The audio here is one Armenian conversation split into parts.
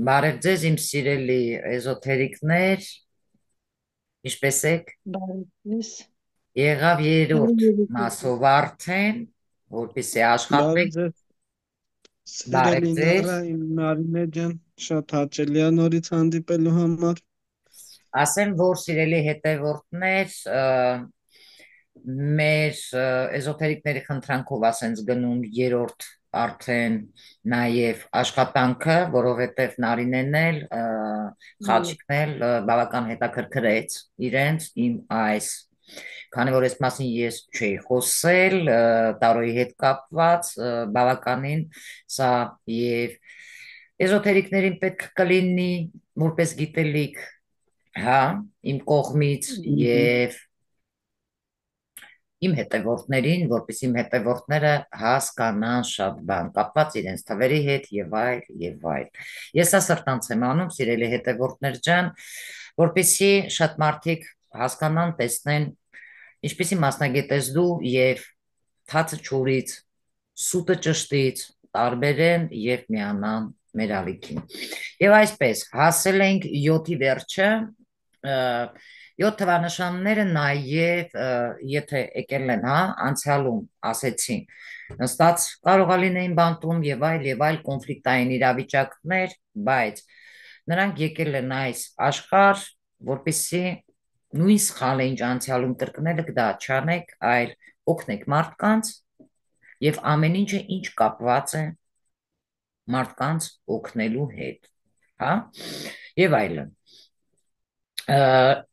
Բարև ձեզ, իմ սիրելի էզոթերիկներ, ինչպե՞ս եք։ Բարես, Եղավ երրորդ բարև մասով արդեն, որպեսզի բարև աշխատենք։ ձեզ, Բարև սիրելի ձեզ։ Նարա, իմ Նարինե ջան, շատ հաճելի է նորից հանդիպելու համար։ Ասեմ, որ սիրելի հետևորդներ, մեր էզոթերիկների խնդրանքով ասենց գնում երրորդ արդեն նաև աշխատանքը, որովհետև Նարինեն էլ Խաչիկն էլ բավական հետաքրքրեց իրենց իմ այս, քանի որ այս մասին ես չէի խոսել տարոյի հետ կապված, բավականին սա եւ էզոթերիկներին պետք կլինի որպես գիտելիք, հա, իմ կողմից Մհմ, եւ իմ հետևորդներին, որպես իմ հետևորդները հասկանան շատ բան, կապված իրենց թվերի հետ եւ այլ եւ այլ։ Ես սա սրտանց եմ անում, սիրելի հետևորդներ ջան, որպեսզի շատ մարդիկ հասկանան, տեսնեն, ինչպեսի մասնագետ ես դու եւ թացը ճուրից, սուտը ճշտից տարբերեն եւ միանան մեր ալիքին։ Եվ այսպես, հասել ենք 7-ի վերջը, 7 թվանշանները նաև, եթե եկել են, հա, անցյալում ասեցի, նստած կարող է լինեին բանտում եւ այլ կոնֆլիկտային իրավիճակներ, բայց նրանք եկել են այս աշխարհ, որպեսզի նույն սխալը, ինչ անցյալում կրկնելը դա չանեք, այլ օգնեք մարդկանց եւ ամեն ինչը ինչ կապված է մարդկանց օգնելու հետ, հա, եւ այլն,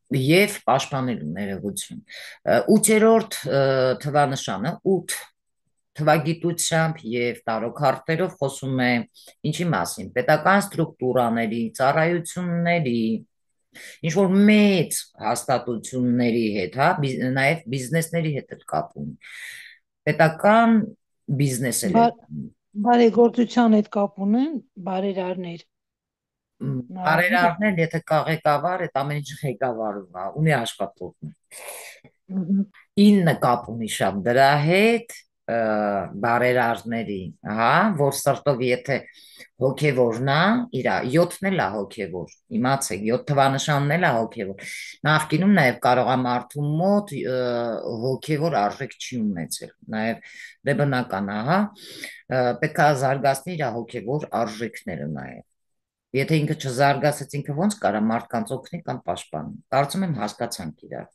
եւ պաշտպանելու ներողություն։ 8-րդ թվանշանը 8 թվագիտությամբ եւ տարոքարտերով խոսում է ինչի մասին՝ պետական ստրուկտուրաների, ծառայությունների, ինչ որ մեծ հաստատությունների հետ, հա, նաեւ բիզնեսների հետ էլ կապ ունի։ Պետական բիզնես էլ է։ բարեգործության հետ կապ ունեն բարերարներ, նարարները։ Բարերարներ, եթե կա ղեկավար, այդ ամեն ինչ ղեկավարում է, ունի աշխատող։ Մհմ, 9 կապ ունի շատ դրա հետ, բարերարների, հա, որ սրտով եթե հոգևորն է, իրա 7-ն էլ է հոգևոր, իմացեք, 7 թվանշանն էլ է հոգևոր։ Նախկինում նաև կարող է մարդու մոտ հոգևոր արժեք չի ունեցել, նաև դե բնական է, հա, պետք է զարգացնի իր հոգևոր արժեքները նաև։ Եթե ինքը չզարգացած, ինքը ո՞նց կարա մարդկանց օգնի կամ պաշտպանի։ Կարծում եմ հասկացանք իրար։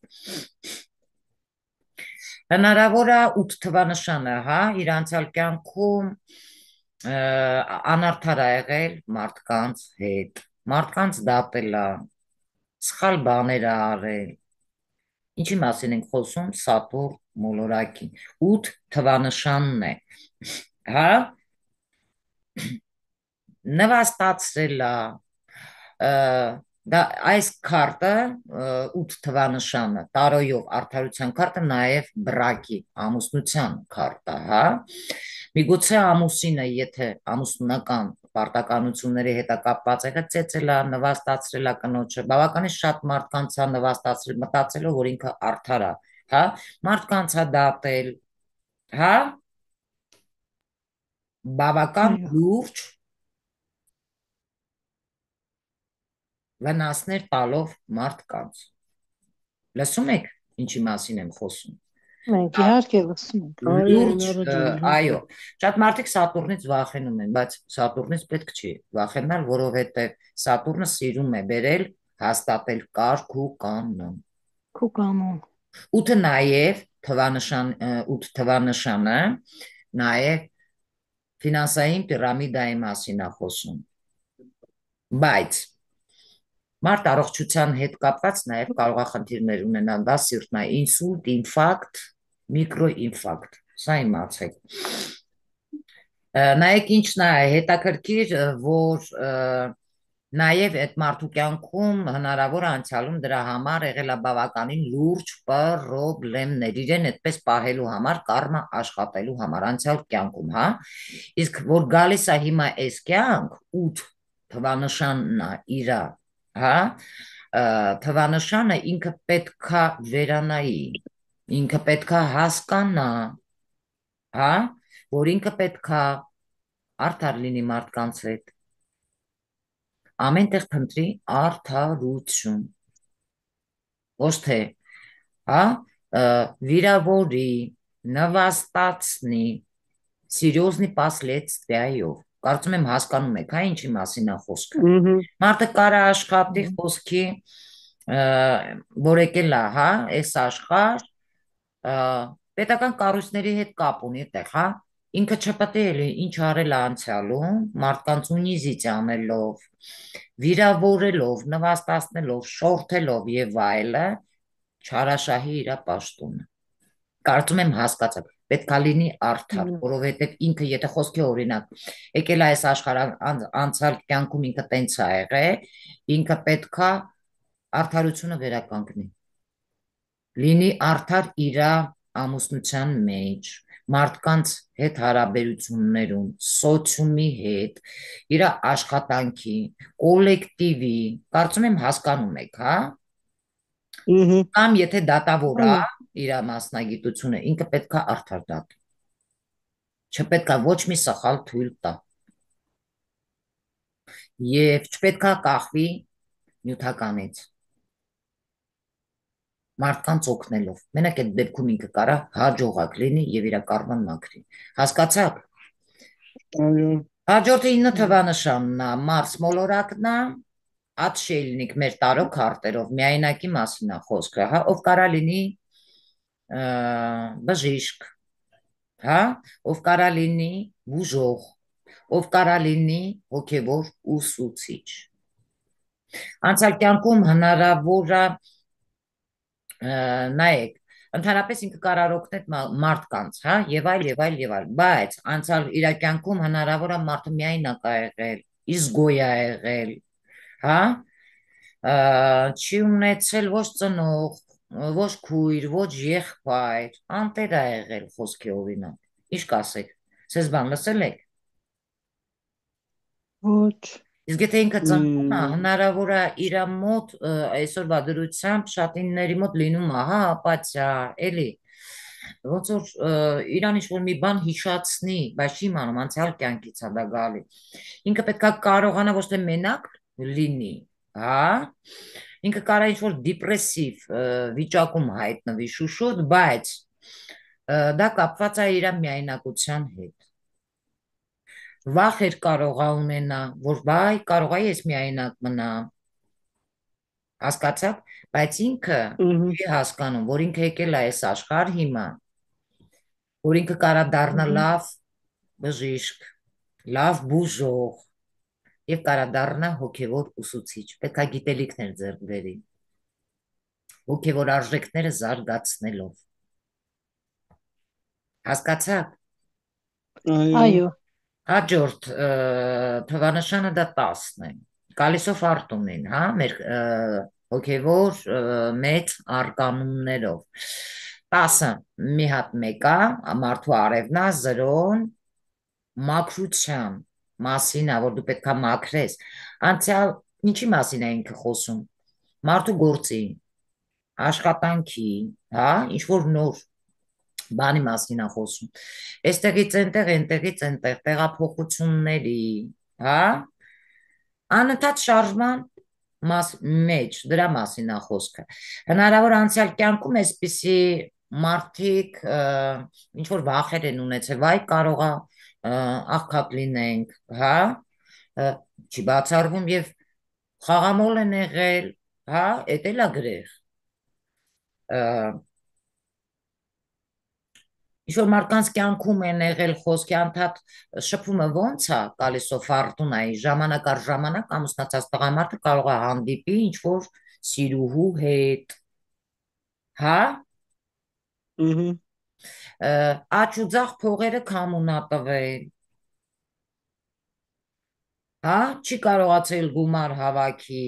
Հնարավոր է 8 թվանշանը, հա, իր անցյալ կյանքում անարդար ա եղել մարդկանց հետ, մարդկանց դատել ա, սխալ բաներ ա արել։ Ինչի մասին ենք խոսում Սատուրն մոլորակին։ 8 թվանշանն է, հա, նվաստացրել ա, դա այս քարտը 8 թվանշանը տարոյով արդարության քարտը նաև բրակի ամուսնության քարտը, հա, միգուցե ամուսինը եթե ամուսնական պարտականությունների հետ կապված եղել ծեծել է, նվաստացրել է կնոջը, բավականին շատ մարդկանց է նվաստացրել, մտածելով որ ինքը արդար է, հա, մարդկանց է դատել, հա, բավական այո, լուրջ վնասներ տալով մարդկանց։ Լսում եք ինչի մասին եմ խոսում։ մենք իհարկե լսում ենք։ Այո, Լուրջ, Նարա ջան, այո, իհարկե։ շատ մարդիկ Սատուրնից վախենում են, բայց Սատուրնից պետք չի վախենալ, որովհետև Սատուրնը սիրում է բերել հաստատել կարգ ու կանոն։ Քո կանոն։ 8-ը նաև թվանշան 8 թվանշանը նաև ֆինանսային պիրամիդայի մասին է խոսում։ Բայց մարդ առողջության հետ կապված նաև կարող է խնդիրներ ունենալ, դա սիրտն է, ինսուլտ, ինֆարկտ, միկրոինֆարկտ, սա իմացեք։ Նայեք ինչն է հետաքրքիր, որ նաև այդ մարդու կյանքում հնարավոր անցյալում դրա համար եղել է բավականին լուրջ պրոբլեմներ, իրեն այդպես պահելու համար, կարմա աշխատելու համար անցյալ կյանքում, հա։ Իսկ որ գալիս է հիմա այս կյանք, 8 թվանշանն է իրա, հա, թվանշանը ինքը պետքա վերանայի, ինքը պետքա հասկանա, հա, որ ինքը պետքա արդար լինի մարդկանց հետ, ամեն տեղ փնտրի արդարություն, ոչ թե, հա, վիրավորի, նվաստացնի, սիրիոզնի последствияով։ Կարծում եմ հասկանում եք, հա, ինչի մասին է խոսքը։ Մարդը կարա աշխատի խոսքի, որ եկել է, հա, այս աշխարհ, պետական կառույցների հետ կապ ունի այդտեղ, հա, ինքը չպետք է էլի ինչ արել է անցյալում, մարդկանց ունիզից անելով, վիրավորելով, նվաստացնելով, շորթելով եւ այլը, չարաշահի իր պաշտոնը։ Կարծում եմ հասկացաք, պետք է լինի արդար, որովհետև ինքը եթե խոսքի օրինակ եկել է այս աշխարհ անցյալ կյանքում ինքը տենց է եղել, ինքը պետք է արդարությունը վերականգնի։ Լինի արդար իր ամուսնության մեջ, մարդկանց հետ հարաբերություններում, սոցիումի հետ, իր աշխատանքի, կոլեկտիվի, կարծում եմ հասկանում եք, հա։ Կամ եթե դատավոր է իր մասնագիտությունը, ինքը պետք է արդար դատի։ Չպետք է ոչ մի սխալ թույլ տա։ Եվ չպետք է կախվի նյութականից։ Մարդկանց օգնելով։ Մենակ այդ դեպքում ինքը կարա հաջողակ լինի եւ իր կարման մաքրի։ Հասկացաք։ Հաջորդը 9 թվանշանն է, Մարս մոլորակն է, Ատշելնիկ մեր տարոք քարտերով միայնակի մասին է խոսքը, հա, ով կարա լինի բժիշկ, հա, ով կարա լինի բուժող, ով կարա լինի հոգևոր ուսուցիչ։ Անցյալ կյանքում հնարավոր է նայեք, ընդհանրապես ինքը կարող օգնել մարդկանց, հա, եւ այլ, բայց անցյալ իր կյանքում հնարավոր է մարդը միայնակ է եղել, իզգոյ է եղել, հա, չի ունեցել ոչ ծնող, ոչ քույր, ոչ եղբայր, անտեր է եղել խոսքի օրինակ։ Ինչ կասեք, ցեզ բան լսել եք։ Ոչ։ Իսկ եթե ինքը ծնվում է, հնարավոր է իր մոտ այսօրվա դրությամբ շատինների մոտ լինում է, հա, ապաթիա, էլի։ Ոնց որ իրան ինչ-որ մի բան հիշացնի, բայց չի իմանում, անցյալ կյանքից է դա գալի։ Ինքը պետք է կարողանա ոչ թե մենակ լինի, հա։ Ինքը կարա ինչ-որ դիպրեսիվ վիճակում հայտնվի շուշոտ, բայց դա կապված է իր միայնակության հետ։ Վախեր կարող է ունենա, որ վայ, կարող է ես միայնակ մնամ։ Հասկացաք, բայց ինքը չի հասկանում, որ ինքը եկել է այս աշխարհ հիմա, որ ինքը կարա դառնա լավ բժիշկ, լավ բուժող եւ կարա դառնա հոգեվոր ուսուցիչ։ Պետք է գիտելիքներ ձեռք բերի, հոգեվոր արժեքները զարգացնելով։ Հասկացաք։ Այո։ Հաջորդ թվանշանը դա 10-ն է։ Կալիսով արտունին, հա, մեր հոգևոր մեծ արկանումներով։ 10-ը մի հատ մեկա, մարդու արևնա 0-ն մաքրության մասին է, որ դու պետք է մաքրես։ Անցյալ ինչի մասին է ինքը խոսում։ Մարդու գործի, աշխատանքի, հա, ինչ որ նոր բանի մասին է խոսում։ Այստեղից այնտեղ, այնտեղից այնտեղ տեղափոխությունների, հա, անընդհատ շարժման մեջ, դրա մասին է խոսքը։ Հնարավոր անցյալ կյանքում այսպիսի մարդիկ ինչ որ վախեր են ունեցել, վայ կարող է աղքատ լինենք, հա, չի բացառվում եւ խաղամոլ են եղել, հա, էդ էլ է գրեղ։ Ինչ-որ մարդկանց կյանքում են եղել խոսքի անդադ շփումը ոնց է Կալիսով Ֆորտունայի ժամանակ առ ժամանակ ամուսնացած տղամարդը կարող է հանդիպի ինչ-որ սիրուհու հետ, հա, աջ ու ձախ փողերը կամունա տվել, հա, չի կարողացել գումար հավաքի,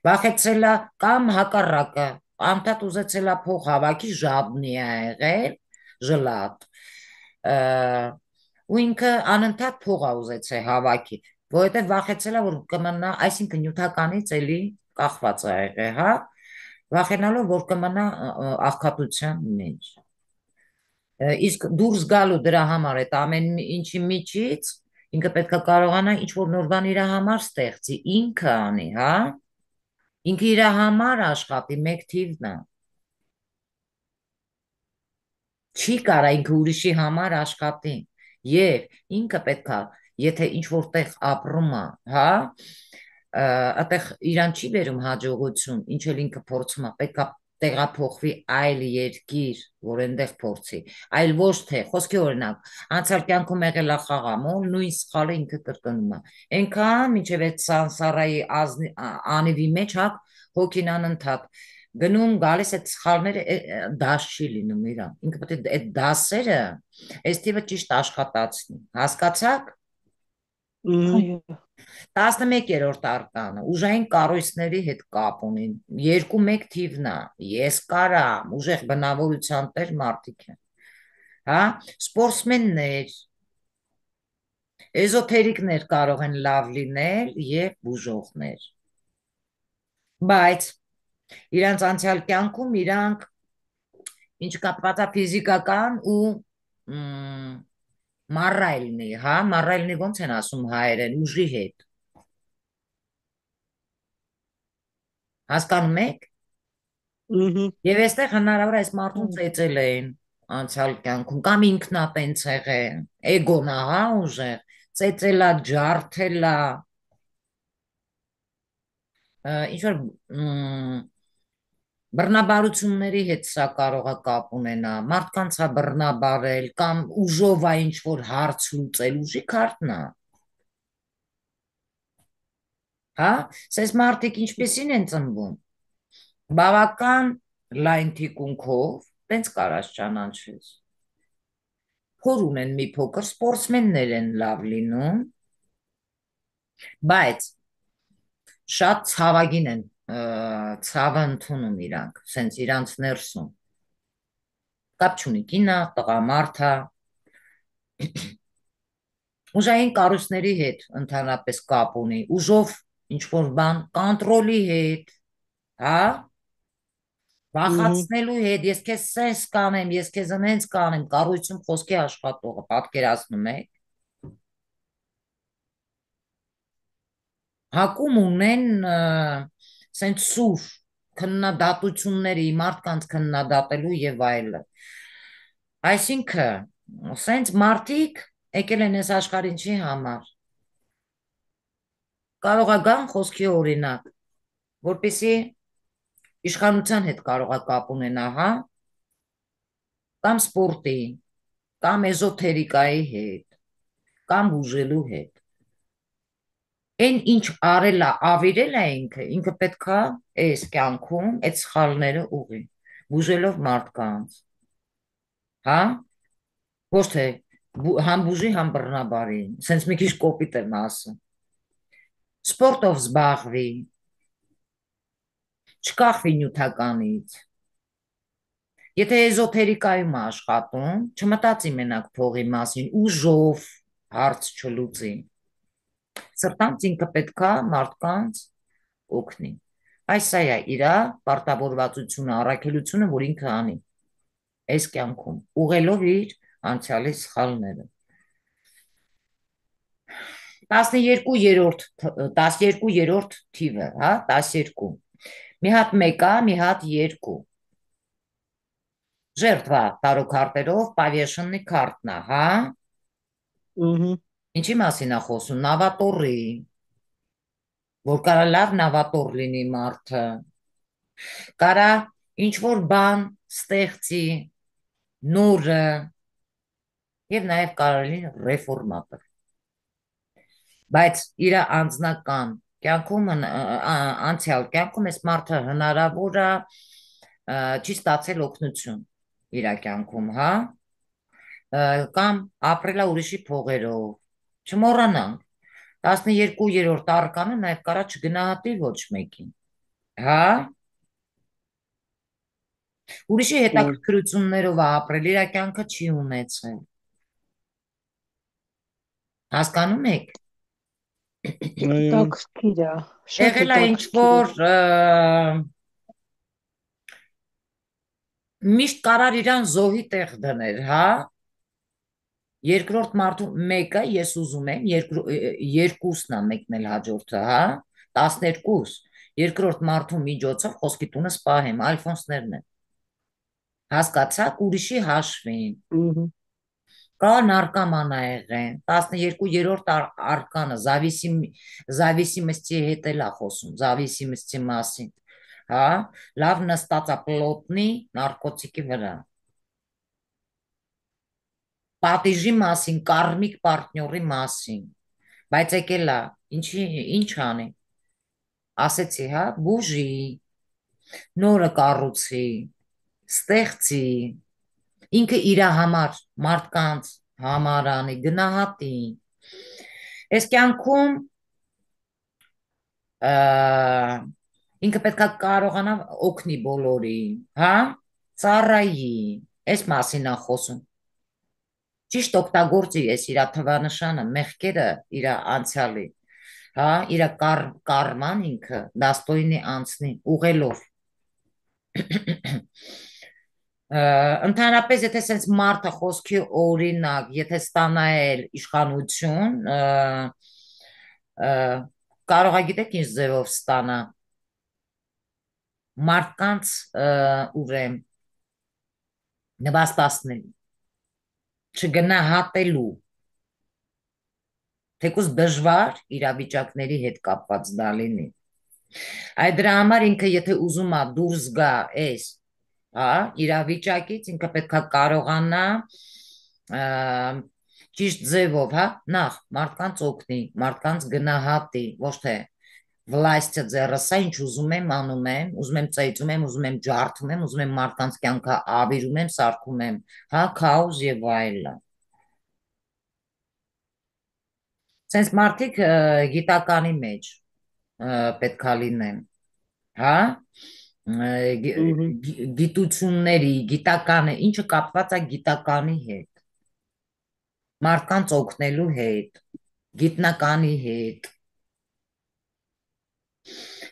վախեցել է կամ հակառակը, անդադ ուզեցել է փող հավաքի, ժաբնի է եղել, ժլատ, ու ինքը անընդհատ փող է ուզեցել հավաքի, որովհետև վախեցել է, որ կմնա, այսինքն նյութականից էլի կախված է եղել, հա, վախենալով, որ կմնա աղքատության մեջ։ Իսկ դուրս գալու դրա համար այդ ամեն ինչի միջից Ինքը պետք է կարողանա ինչ-որ նոր բան իր համար ստեղծի, ինքը անի, հա։ Ինքը իր համար աշխատի, մեկ թիվն է։ Չի կարա ինքը ուրիշի համար աշխատի։ Եվ ինքը պետքա, եթե ինչ որտեղ ապրում է, հա, այդտեղ իրան չի վերում հաջողություն, ինչ էլ ինքը փորձում է, պետքա տեղափոխվի այլ երկիր, որ այնտեղ փորձի, այլ ոչ թե, խոսքի օրինակ, անցյալ կյանքում եղել է խաղամոլ, նույն սխալը ինքը կրկնում է։ Այնքան մինչև այդ սանսարայի անիվի մեջ հա հոգին անընդհատ գնում գալիս այդ սխալները դաս չի լինում իրան։ Ինքը պետք է այդ դասերը այս տիպը ճիշտ աշխատացնի։ Հասկացաք։ Ահա։ 11-րդ արկանը ուժային կառույցների հետ կապ ունի։ 2-1 թիվն է։ Ես կարամ, ուժեղ բնավորության տեր մարդիկ են։ Հա, սպորտսմեններ, էզոթերիկներ կարող են լավ լինել եւ բուժողներ։ Բայց իրանց անցյալ կյանքում իրանք ինչ կապված է ֆիզիկական ու մարայլնի, հա, մարայլնի ոնց են ասում հայերեն, ուժի հետ։ Հասկանում եք։ Եվ այստեղ հնարավոր է այս մարդուն ծեծել էին անցյալ կյանքում կամ ինքնա տենց եղել, էգոն է, հա, ուժեղ, ծեծելա, ջարդելա, ինչ որ բռնաբարությունների հետ սա կարող է կապ ունենա, մարդկանց է բռնաբարել կամ ուժով է ինչ որ հարց լուծել, ուժի քարտն է։ Հա, սես մարդիկ ինչպեսին են ծնվում, բավական լայն թիկունքով, տենց կարած ճանաչես, փոր ունեն մի փոքր, սպորտսմեններ են լավ լինում, բայց շատ ցավագին են, ցավը ընդունում իրանք, սենց իրանց ներսում, կապ չունի կինա, տղամարդա, ուժային կառույցների հետ ընդհանրապես կապ ունի, ուժով ինչ-որ բան, կոնտրոլի հետ, հա, վախացնելու հետ, ես քեզ սես կանեմ, ես քեզ ընենց կանեմ, կառույցում խոսքի աշխատողը, պատկերացնում եք, հակում ունեն սենց սուր քննադատությունների, մարդկանց քննադատելու եւ այլը։ Այսինքն, սենց մարդիկ եկել են այս աշխարհին չի համար։ Կարող է գան խոսքի օրինակ, որպեսի իշխանության հետ կարող է կապ ունենա, հա, կամ սպորտի, կամ էզոթերիկայի հետ, կամ բուժելու հետ։ Այն ինչ արել է, ավիրել է ինքը պետքա այս կյանքում այդ սխալները ուղի, բուժելով մարդկանց, հա, ոչ թե համ բուժի, համ բռնաբարի, սենց մի քիչ կոպիտ եմ ասում, սպորտով զբաղվի, չկախվի նյութականից, եթե էզոթերիկայում աշխատում, չմտածի մենակ փողի մասին, ուժով հարց չլուծի, սրտանց ինքը պետքա մարդկանց օգնի, այս սա է իրա պարտավորվածությունը, առաքելությունը, որ ինքը անի, այս կյանքում, ուղելով իր անցյալի սխալները, 12-րդ թիվը, հա, 12, մի հատ մեկա, մի հատ երկու, ժերտվա տարոքարտերով պավեշննի քարտնա, հա, ինչի մասին է խոսում, նավատորի, որ կարա լավ նավատոր լինի մարդը, կարա ինչ-որ բան ստեղծի, նորը, և նաև կարող լինի ռեֆորմատոր, բայց իր անձնական կյանքում, անցյալ կյանքում այս մարդը հնարավոր է չի ստացել օգնություն իր կյանքում, հա, կամ ապրել է ուրիշի փողերով, չմոռանանք, 12-րդ արկանը նաև կարա չգնահատի ոչ մեկին, հա, ուրիշի հետաքրքրություններով է ապրել, իր կյանքը չի ունեցել, հասկանում եք։ Հետաքրքիր է, շատ Եղել է ինչ հետաքրքիր որ միշտ կարար իրան զոհի տեղ դներ, հա, Երկրորդ մարդու մեկը ես ուզում եմ, երկուսն է մեկն էլ հաջորդը, հա, 12, երկրորդ մարդու միջոցով խոսքի տունը սպահեմ, ալֆոնսներն են, հասկացաք, ուրիշի հաշվին, Ուհ, կա նարկաման ա եղեն, 12-րդ արկանը, զավիսիմստի հետ էլ ա խոսում, զավիսիմստի մասին, հա, լավ նստած ա պլոտնի նարկոտիկի վրա, պատիժի մասին, կարմիկ պարտնյորի մասին, բայց եկել ա, ինչ անի, ասեցի, հա, բուժի, նորը կառուցի, ստեղծի, ինքը իրա համար, մարդկանց համար անի, գնահատի, այս կյանքում ինքը պետք է կարողանա օգնի բոլորին, հա, ծառայի, այս մասին ա խոսում, ճիշտ օգտագործի ես իր թվանշանը, մեղքերը իր անցյալի, հա, իր կարման ինքը դաստոյնի անցնի, ուղելով, ընդհանրապես, եթե սենց մարդը խոսքի օրինակ, եթե ստանա էլ իշխանություն, կարող է գիտեք ինչ ձևով ստանա, մարդկանց ուրեմ նվաստացնելու, չգնահատելու, թեկուզ դժվար իրավիճակների հետ կապված դա լինի։ Այդ դրա համար ինքը եթե ուզում է դուրս գա այս, հա, իրավիճակից ինքը պետք է կարողանա ճիշտ ձևով, հա, նախ մարդկանց օգնի, մարդկանց գնահատի, ոչ թե վլաստը ձեռսա, ինչ ուզում եմ, անում եմ, ուզում եմ ծայծում եմ, ուզում եմ ջարդում եմ, ուզում եմ մարդկանց կյանքը ավիրում եմ, սարքում եմ, հա, քաոս եւ այլն։ Սենց մարդիկ գիտականի մեջ պետք է լինեն, հա, ուհ, գիտությունների, գիտականը, ինչը կապված է գիտականի հետ, մարդկանց օգնելու հետ, գիտնականի հետ։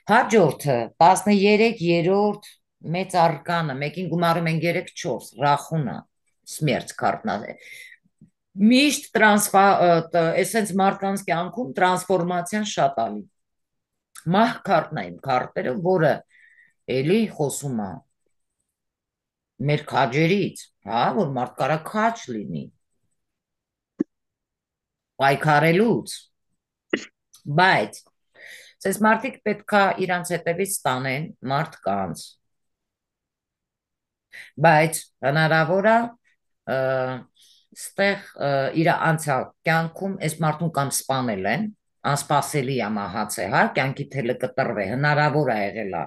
Հաջորդը 13-րդ մեծ արկանը, մեկին գումարում են 3-4, ռախունա, սմերց քարտնա։ Միշտ էսենց մարդկանց կյանքում տրանսֆորմացիան շատ ալի։ Մահ քարտն է իմ քարտերը, որը էլի խոսում է մեր քաջերից, հա, որ մարդ կարա քաջ լինի, պայքարելուց, բայց Սես մարդիկ պետք է իրանց հետևից ստանեն մարդկանց, բայց հնարավոր է ստեղ իր անցյալ կյանքում այս մարդուն կամ սպանել են, անսպասելի է մահացե, հա, կյանքի թելը կտրվե, հնարավոր է եղել է,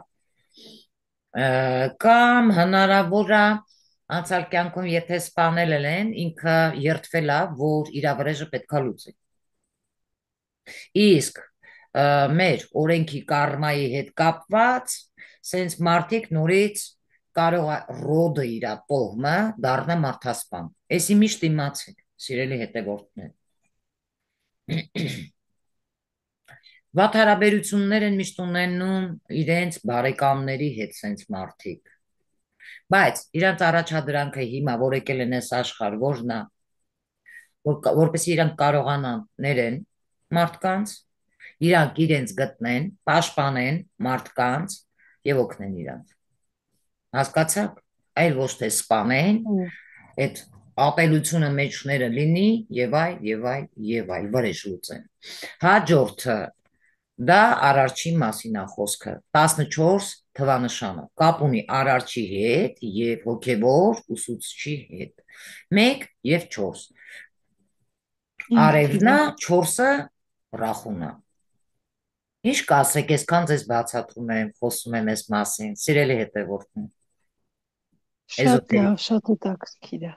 կամ հնարավոր է անցյալ կյանքում եթե սպանել են, ինքը երդվել է, որ իր վրեժը պետք է լուծի։ Իսկ մեր օրենքի կարմայի հետ կապված, սենց մարդիկ նորից կարող է ռոդը իր տոհմը դառնա մարդասպան։ Էսի միշտ իմացեք, սիրելի հետևորդներ։ Վատ հարաբերություններ են միշտ ունենում իրենց բարեկամների հետ սենց մարդիկ։ Բայց իրանց առաջադրանքը հիմա, որ եկել են այս աշխարհ, որն է, որպեսզի իրանք կարողանան ներեն մարդկանց, իրանք իրենց գտնեն, պաշտպանեն մարդկանց եւ օգնեն իրանք։ Հասկացաք, այլ ոչ թե սպանեն, ուհ, այդ ապելությունը մեջները լինի եւ այլ վրեժ լուծեն։ Հաջորդը դա արարչի մասին է խոսքը 14 թվանշանը կապ ունի արարչի հետ եւ հոգեվոր ուսուցչի հետ 1 եւ 4 արևնա 4-ը ռախունա Ինչ կասեք այսքան ձեզ բացատրում եմ խոսում եմ այս մասին սիրելի հետևորդներ Շատ լավ, շատ հետաքրքիր է։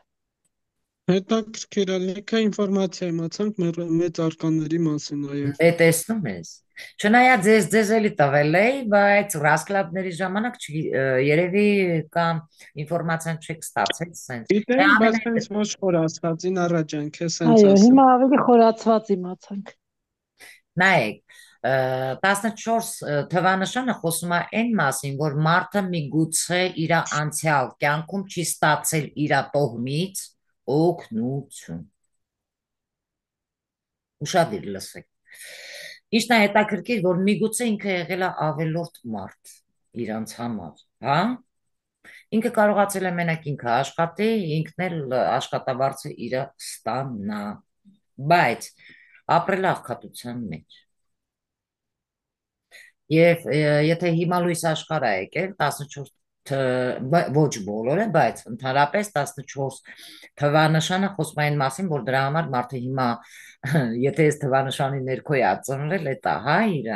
հետաքրքիր է, լիքը ինֆորմացիա իմացանք մեծ արկաների մասին, այո։ տեսնում ես չնայած ձեզ էլի տվել էի բայց ռասկլաբների ժամանակ երևի կամ ինֆորմացիան չեք ստացել սենց Գիտեմ, բայց հենց ոչ խոր ասվածին առաջանք է սենց Այո, ասեմ։ հիմա ավելի խորացված իմացանք։ նայեք 14 թվանշանը խոսում է այն մասին, որ մարդը միգուցե իր անցյալ կյանքում չի ստացել իր տոհմից օգնություն։ Ուշադիր լսեք։ Իշն է հետաքրքիր, որ միգուցե ինքը եղել է ավելորդ մարդ իրանց համար, հա? Ինքը կարողացել է մենակ ինքը աշխատի, ինքն էլ աշխատավարձը իր ստանա, բայց ապրել աղքատության մեջ։ Եվ եթե հիմա լույս աշխարհ է եկել 14 ոչ բոլորը, բայց ընդհանրապես 14 թվանշանը խոսում այն մասին, որ դրա համար մարդը հիմա եթե այս թվանշանի ներքո է ծնվել, էտա հա իր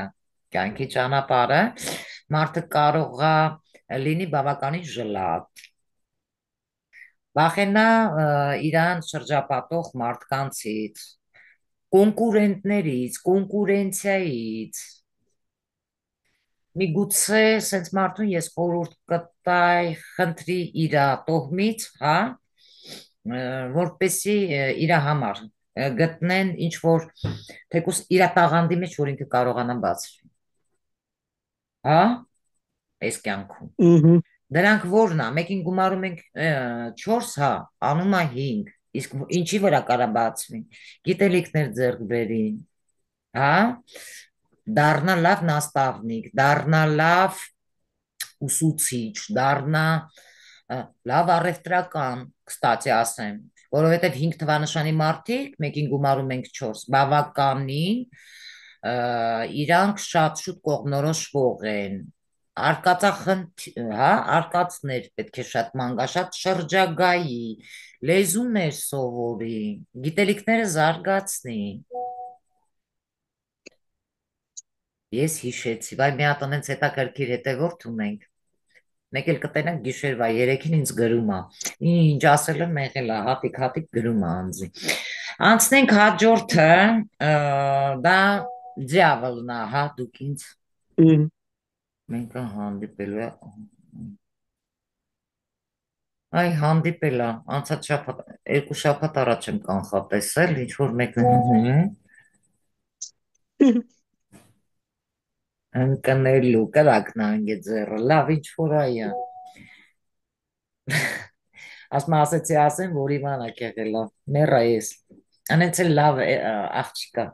կյանքի ճանապարհը, մարդը կարող է լինի բավականին ժլատ։ Վախենա իրան շրջապատող մարդկանցից, կոնկուրենտներից, կոնկուրենցիայից միգուցե սենց մարդուն ես խորհուրդ կտայի խնդրի իր տոհմից, հա, որպեսի իր համար գտնեն ինչ որ թեկուս իր տաղանդի մեջ, որ ինքը կարողանա բացվի, հա, այս կյանքում։ Դրանք որն է, մեկին գումարում ենք 4, հա, անում է 5, իսկ ինչի վրա կարա բացվի, գիտելիքներ ձեռք բերի, հա, դառնա լավ նաստավնիկ, դառնա լավ ուսուցիչ, դառնա լավ առևտրական, կստացի ասեմ, որովհետև 5 թվանշանի մարդիկ, մեկին գումարում ենք 4, բավականին իրանք շատ շուտ կողմնորոշվող են, հա, արկածներ պետք է շատ մանգաշատ շրջագայի, լեզուներ սովորի, գիտելիքները զարգացնի։ Ես հիշեցի, վայ մի հատ անենց հետաքրքիր հետևորդ ունենք, մեկ էլ կտենանք գիշերվա 3-ին ինձ գրում է, ինչ ասել եմ եղել է, հատիկ գրում է անձի։ Անցնենք հաջորդը, դա դյավոլն է, հա, դուք ինձ մենք հանդիպելու է, այ հանդիպել է, անցած շաբաթ, 2 շաբաթ առաջ եմ կանխատեսել, ինչ որ մեկն ընկնելու, կրակն անգե ձեռը, լավ, ինչ որ այա։ Ասմա ասեցի ասեմ, որ իմանակ եղել է, մեռա ես, անենց էլ լավ աղջիկա։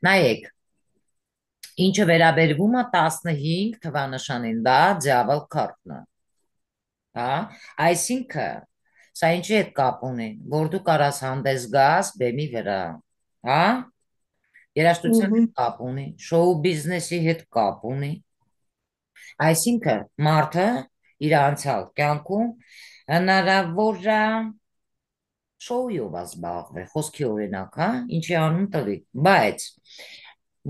Նայեք, ինչը վերաբերվում է 15 թվանշանին, դա դյավոլ քարտն է, հա, այսինքն, սա ինչի հետ կապ ունի, որ դու կարաս հանդես գաս բեմի վրա, հա, երաժշտության հետ կապ ունի, շոու բիզնեսի հետ կապ ունի, այսինքն մարդը իր անցյալ կյանքում հնարավոր է շոույով զբաղվել, խոսքի օրինակ, հա, ինչի անուն տվի, բայց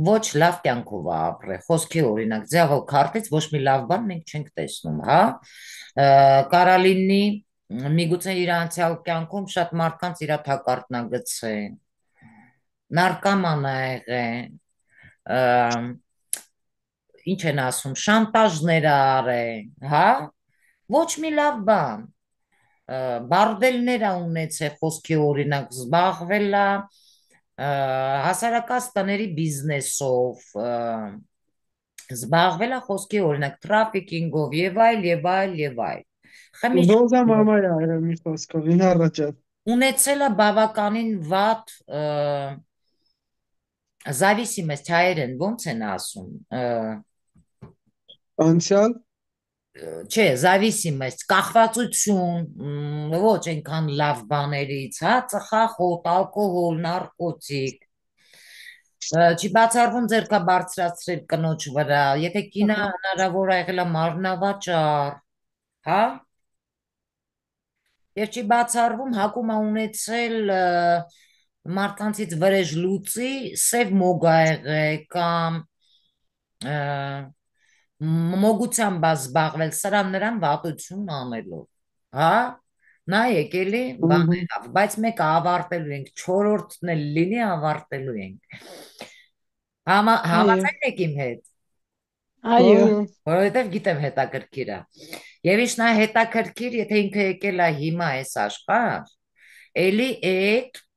ոչ լավ կյանքով է ապրել, խոսքի օրինակ, դյավոլ քարտից ոչ մի լավ բան մենք չենք տեսնում, հա, կարա լինի միգուցե իր անցյալ կյանքում շատ մարդկանց իր թակարդնագծեն, նարկոման է եղել, ինչ են ասում, շանտաժներ արել, հա, ոչ մի լավ բան, բարդելներ է ունեցել խոսքի օրինակ, զբաղվել է հասարակական բիզնեսով, զբաղվել է խոսքի օրինակ, տրաֆիկինգով եւ այլ, Բոզա մամայա մի խոսքով, ինը առաջար։ Ունեցել է բավականին վատ зависимость հայերեն ոնց են ասում Անցյալ չէ, зависимость, կախվածություն, ոչ այնքան լավ բաներից, հա, ծխախոտ, ալկոհոլ, նարկոտիկ, չի բացառվում ձեռքը բարձրացրել կնոջ վրա, եթե կինը հնարավոր է եղել է մարմնավաճառ, հա, եւ չի բացառվում հակում է ունեցել մարդկանցից վրեժ լուծի, սև մոգ ա եղել կամ մոգությամբ զբաղվել սրան նրան վատություն անելով, հա, նայեք էլի բան եղավ, բայց մեկը ավարտելու ենք, 4-րդն էլ լինի ավարտելու ենք, համաձայն եք իմ հետ, Այո, որովհետև գիտեմ հետաքրքիր է, եւ իշն է հետաքրքիր, եթե ինքը եկել է հիմա այս աշխարհ, էլի այդ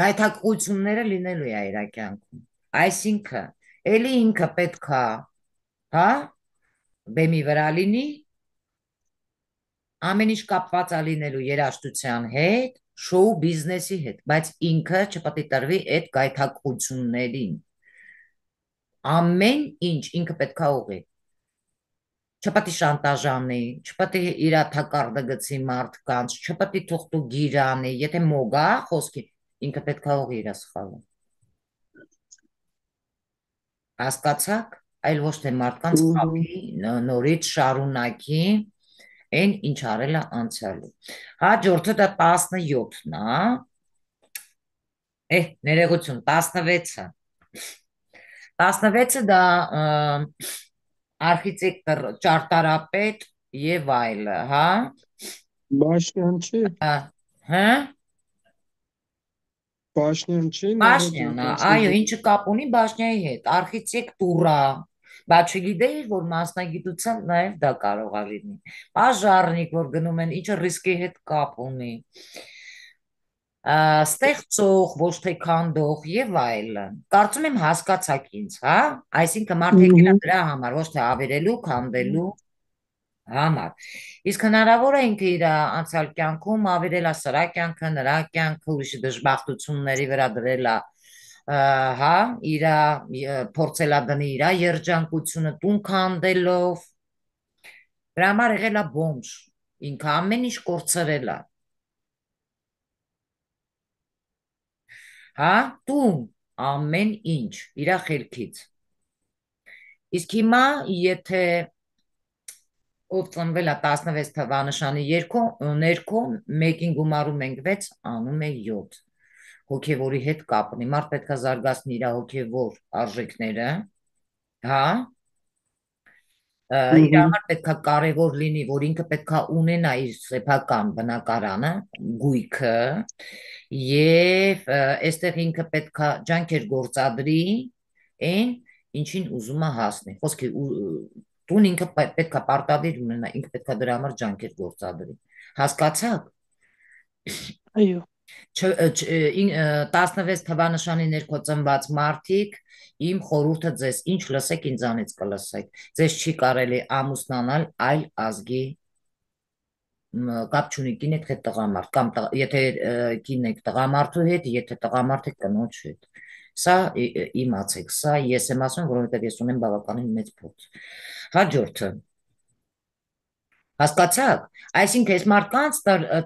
գայթակղությունները լինելու է իր կյանքում, այսինքն էլի ինքը պետքա, հա, բեմի վրա լինի, ամեն ինչ կապված է լինելու երաժշտության հետ, շոու բիզնեսի հետ, բայց ինքը չպետք է տրվի այդ գայթակղություններին։ Ամեն ինչ ինքը պետք է ուղղի։ Չպետք է շանտաժանի, չպետք է իր թակարդը գցի մարդկանց, չպետք է թուղթու գիրանի, եթե մոգա խոսքի, ինքը պետք է ուղղի իր սխալը։ Հասկացաք, այլ ոչ թե մարդկանց խափի, նորից շարունակի այն ինչ արել է անցյալում։ Հաջորդը դա 17-ն է։ Ներողություն, 16-ը։ 16-ը դա արխիտեկտոր, ճարտարապետ եւ այլը, հա։ Բաշնյան չի։ Հա։ Բաշնյան չի, Բաշնյան, այո, ինչը կապ ունի Բաշնյայի հետ, արխիտեկտուրա, բայց չգիտեի, որ մասնագիտությամբ նաև դա կարող է լինի։ Բաժարնիկ, որ գնում են, ինչը ռիսկի հետ կապ ունի։ Ստեղծող, ոչ թե քանդող եւ այլն։ Կարծում եմ հասկացաք ինձ, հա։ Այսինքն մարդը եկել է դրա համար, ոչ թե ավերելու, քանդելու համար։ Իսկ հնարավոր է ինքը իր անցյալ կյանքում ավերել է սրա կյանքը, նրա կյանքը, ուրիշի դժբախտությունների վրա դրել է, հա, իր փորձել է դնի իր երջանկությունը տուն քանդելով։ Դրա համար եղել է բոմժ, ինքը ամեն ինչ կորցրել է։ Հա, տուն, ամեն ինչ, իր խելքից։ Իսկ հիմա, եթե ով ծնվել է 16 թվանշանի ներքո, մեկին գումարում ենք 6, անում է 7։ Հոգևորի հետ կապ ունի, մարդ պետք է զարգացնի իր հոգևոր արժեքները, հա, իր համար պետք է կարևոր լինի, որ ինքը պետք է ունենա իր սեփական բնակարանը, գույքը, եւ այստեղ ինքը պետք է ջանքեր գործադրի այն, ինչին ուզում է հասնել։ Խոսքի տուն ինքը պետք է պարտադիր ունենա, ինքը պետք է դրա համար ջանքեր գործադրի։ Հասկացաք։ Այո։ 16 թվանշանի ներքո ծնված մարդիկ, իմ խորհուրդը ձեզ, ինչ լսեք, ինձանից կլսեք։ Ձեզ չի կարելի ամուսնանալ այլ ազգի կապ չունի կին եք թե տղամարդ, կամ եթե կին եք տղամարդու հետ, եթե տղամարդ եք կնոջ հետ։ Սա իմացեք, սա ես եմ ասում, որովհետև ես ունեմ բավականին մեծ փորձ։ Հաջորդը։ Հասկացաք, այսինքն այս մարդկանց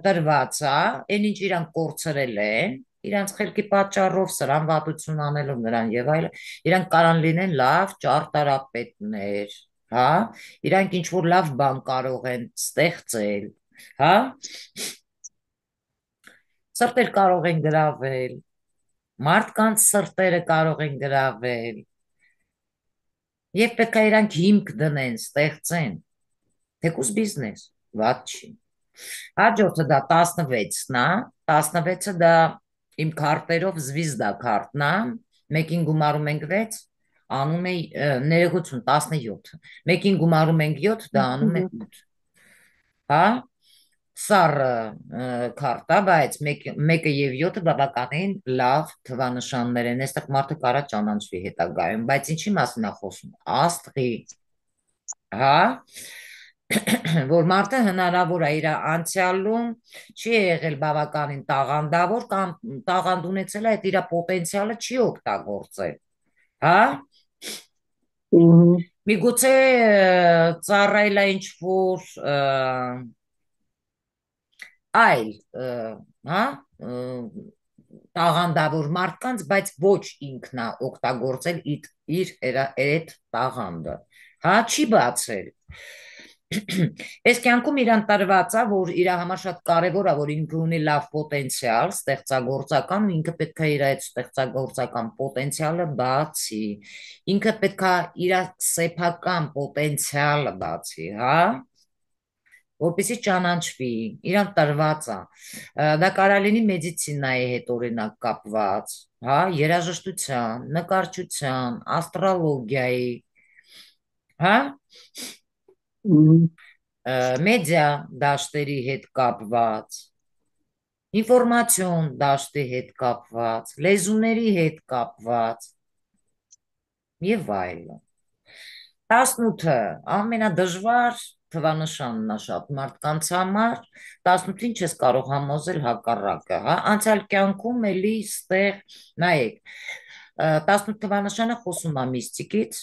տրված է, այն ինչ իրանք կորցրել են, իրանք խելքի պատճառով, սրան վատություն անելով նրան եւ այլը, իրանք կարան լինեն լավ ճարտարապետներ, հա, իրանք ինչ որ լավ բան կարող են ստեղծել, հա, սրտեր կարող են գրավել, մարդկանց սրտերը կարող են գրավել, եւ պետք է իրանք հիմք դնեն, ստեղծեն, թեկուզ բիզնես, վատ չի։ Հաջորդը դա 16-ն է, 16-ը դա իմ քարտերով զվիզդա քարտն է, մեկին գումարում ենք 6, անում է ներողություն 17, մեկին գումարում ենք 7, դա անում է 8, հա, սառը քարտա, բայց մեկը եւ 7-ը բավականին լավ թվանշաններ են, այստեղ մարդը կարա ճանաչվի հետագայում, բայց ինչի մասին է խոսում, աստղի, հա, որ մարդը հնարավոր է իր անցյալում չի եղել բավականին տաղանդավոր կամ տաղանդ ունեցել է այդ իր պոտենցիալը չի օգտագործել, հա, միգուցե ծառայել է ինչ-որ այլ, հա, տաղանդավոր մարդկանց, բայց ոչ ինքն է օգտագործել իր այդ տաղանդը, հա, չի բացել։ Այս կյանքում իրան տրված է, որ իր համար շատ կարևոր է, որ ինքը ունի լավ պոտենցիալ, ստեղծագործական, ու ինքը պետք է իր այդ ստեղծագործական պոտենցիալը բացի, ինքը պետք է իր սեփական պոտենցիալը բացի, հա, որպեսզի ճանաչվի, իրան տրված է, դա կարա լինի մեդիցինայի հետ օրինակ կապված, հա, երաժշտության, նկարչության, աստրոլոգիայի, հա, մեդիա դաշտերի հետ կապված, ինֆորմացիոն դաշտի հետ կապված, լեզուների հետ կապված եւ այլն։ 18-ը ամենադժվար թվանշանն է շատ մարդկանց համար, 18-ին չես կարող համոզել հակառակը, հա, անցյալ կյանքում էլի ստեղ, նայեք, 18 թվանշանը խոսում է միստիկից,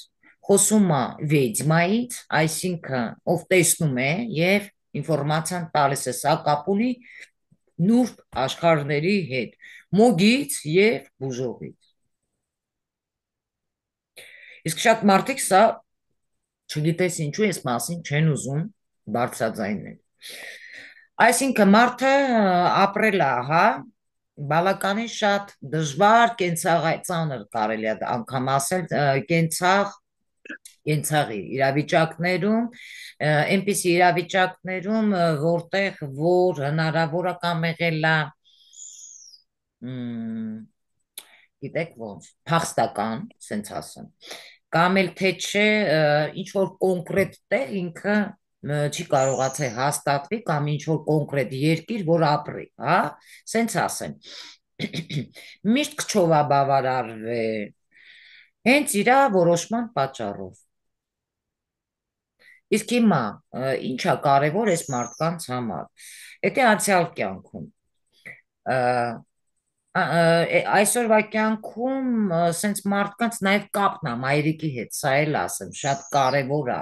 խոսում է վեդմայից, այսինքն ով տեսնում է եւ ինֆորմացիան տալիս է, սա կապ ունի նուրբ աշխարհների հետ, մոգից եւ բուժողից։ Իսկ շատ մարդիկ սա չգիտես ինչու այս մասին չեն ուզում բարձրաձայնել։ Այսինքն մարդը ապրել է, հա, բավականին շատ դժվար կենցաղայցանր կարելի է անգամ ասել կենցաղի իրավիճակներում, այնպիսի իրավիճակներում, որտեղ որ հնարավոր է կամ եղել է գիտեք ոնց, փախստական, սենց ասեմ, կամ էլ թե չէ ինչ որ կոնկրետ տեղ ինքը չի կարողացել հաստատվի կամ ինչ որ կոնկրետ երկիր, որ ապրի, հա, սենց ասեմ, միշտ քչով է բավարարվել, հենց իրա որոշման պատճառով։ Իսկ հիմա ինչ է կարևոր այս մարդկանց համար։ Եթե անցյալ կյանքում այսօրվա կյանքում սենց մարդկանց նաև կապն է մայրիկի հետ, սա էլ ասեմ, շատ կարևոր է։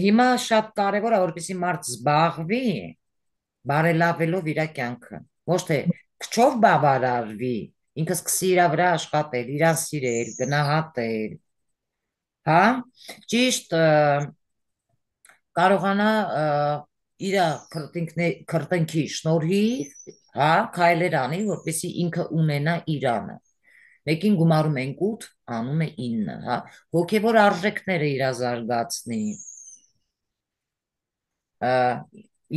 Հիմա շատ կարևոր է, որպեսզի մարդ զբաղվի բարելավելով իր կյանքը, ոչ թե քչով բավարարվի, ինքը սկսի իր վրա աշխատել, իրան սիրել, գնահատել, հա, ճիշտ կարողանա իր քրտինքի շնորհիվ, հա, քայլեր անի, որպեսզի ինքը ունենա իրանը։ Մեկին գումարում ենք 8, անում է 9, հա, հոգևոր արժեքները իր զարգացնի։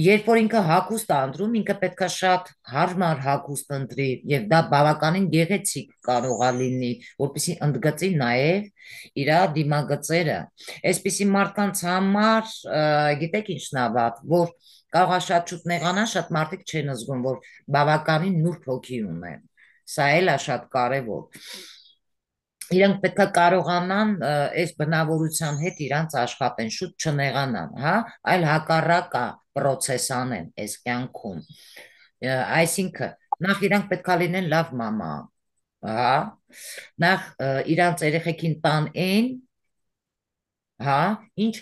Երբ որ ինքը հագուստ է ընտրում, ինքը պետք է շատ հարմար հագուստ ընտրի եւ դա բավականին գեղեցիկ կարող է լինի, որպեսզի ընդգծի նաեւ իր դիմագծերը։ Այսպիսի մարդկանց համար գիտեք ինչն է վատ, որ կարող է շատ շուտ նեղանան, շատ մարդիկ չեն զգում, որ բավականին նուրբ հոգի ունեն։ Սա էլ է շատ կարևոր։ Իրանք պետք է կարողանան այս բնավորության հետ իրանց աշխատեն, շուտ չնեղանան, հա, այլ հակառակը պրոցես անեն այս կյանքում։ Այսինքն, նախ իրանք պետք է լինեն լավ մամա, հա, նախ իրանց երեխեքին տան այն, հա, ինչ,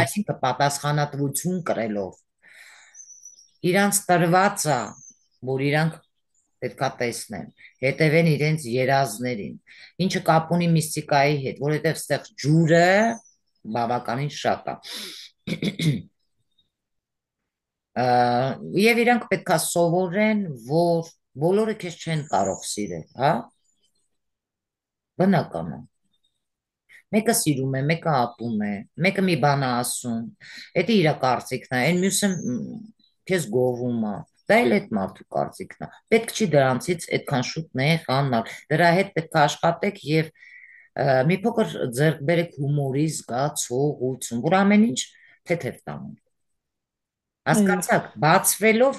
այսինքն պատասխանատվություն կրելով, իրանց տրվածը, որ իրանք պետք է տեսնեն, հետևեն իրենց երազներին, ինչը կապ ունի միստիկայի հետ, որովհետև ստեղ ջուրը բավականին շատ է։ Եվ իրանք պետք է սովորեն, որ բոլորը քեզ չեն կարող սիրել, հա, բնական է։ Մեկը սիրում է, մեկը ատում է, մեկը մի բան է ասում, դա իր կարծիքն է, այն մյուսը քեզ գովում է։ Դա էլ այդ մարդու կարծիքն է։ Պետք չի դրանցից այդքան շուտ նեղանալ։ Դրա հետ պետք է աշխատեք եւ մի փոքր ձեռք բերեք հումորի զգացողություն, որ ամեն ինչ թեթև տանում։ Հասկացաք, բացվելով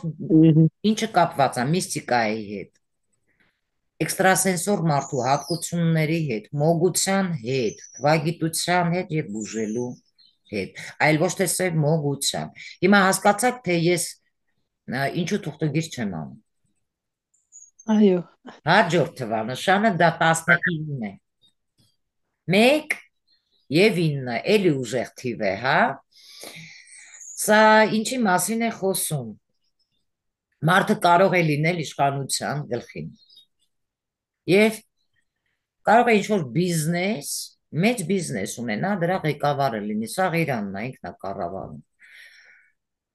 ինչը կապված է միստիկայի հետ, էքստրասենսոր մարդու հատկությունների հետ, մոգության հետ, թվագիտության հետ եւ բուժելու հետ, այլ ոչ թե սև մոգության։ Հիմա հասկացաք, թե ես ինչու թուղթագիր չեմ անում։ Այո։ Հաջորդ թվանշանը դա 19 է։ 1 եւ 9, էլի ուժեղ թիվ է, հա։ Սա ինչի մասին է խոսում։ Մարդը կարող է լինել իշխանության գլխին։ Եվ կարող է ինչ-որ բիզնես, մեծ բիզնես ունենա, դրա ղեկավարը լինի, սա Իրանն է, ինքն է կառավարում։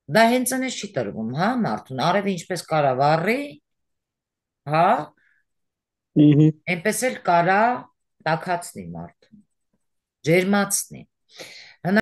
Դա հենց այնպես չի տրվում, հա, մարդուն, արևը ինչպես կառավարի, հա, այնպես էլ կարա տաքացնի մարդուն, ջերմացնի։